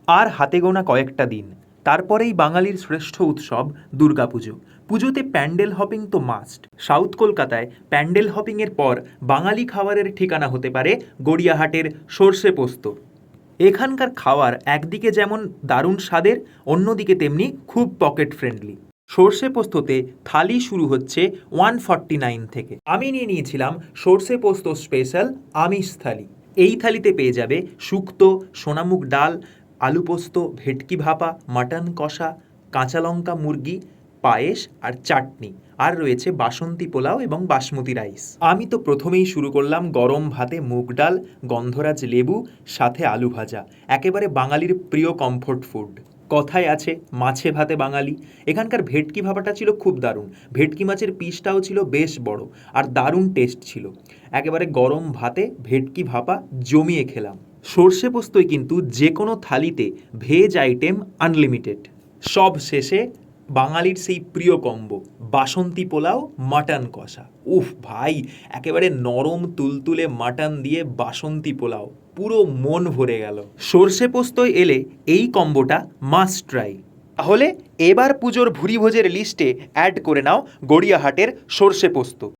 আর হাতে গোনা কয়েকটা দিন, তারপরেই বাঙালির শ্রেষ্ঠ উৎসব দুর্গাপুজো। পুজোতে প্যান্ডেল হপিং তো মাস্ট। সাউথ কলকাতায় প্যান্ডেল হপিংয়ের পর বাঙালি খাবারের ঠিকানা হতে পারে গড়িয়াহাটের সর্ষে পোস্ত। এখানকার খাবার একদিকে যেমন দারুণ স্বাদের, অন্যদিকে তেমনি খুব পকেট ফ্রেন্ডলি। সর্ষে পোস্ততে থালি শুরু হচ্ছে 149 থেকে। আমি নিয়ে নিয়েছিলাম সর্ষে পোস্ত স্পেশাল আমিষ থালি। এই থালিতে পেয়ে যাবে শুক্তো, সোনামুগ ডাল, আলু পোস্ত, ভেটকি ভাপা, মাটন কষা, কাঁচা লঙ্কা মুরগি, পায়েস আর চাটনি, আর রয়েছে বাসন্তী পোলাও এবং বাসমতি রাইস। আমি তো প্রথমেই শুরু করলাম গরম ভাতে মুগ ডাল, গন্ধরাজ লেবু, সাথে আলু ভাজা, একেবারে বাঙালির প্রিয় কমফোর্ট ফুড। কথায় আছে মাছে ভাতে বাঙালি। এখানকার ভেটকি ভাপাটা ছিল খুব দারুণ। ভেটকি মাছের পিসটাও ছিল বেশ বড় আর দারুণ টেস্ট ছিল। একেবারে গরম ভাতে ভেটকি ভাপা জমিয়ে খেলাম। সর্ষে পোস্তই কিন্তু যে কোনো থালিতে ভেজ আইটেম আনলিমিটেড। সব শেষে বাঙালির সেই প্রিয় কম্বো বাসন্তী পোলাও, মাটন কষা। উফ ভাই, একেবারে নরম তুলতুলে মাটন দিয়ে বাসন্তী পোলাও, পুরো মন ভরে গেল। সর্ষে পোস্তয় এলে এই কম্বোটা মাস্ট ট্রাই। তাহলে এবার পুজোর ভুরিভোজের লিস্টে অ্যাড করে নাও গড়িয়াহাটের সর্ষে পোস্ত।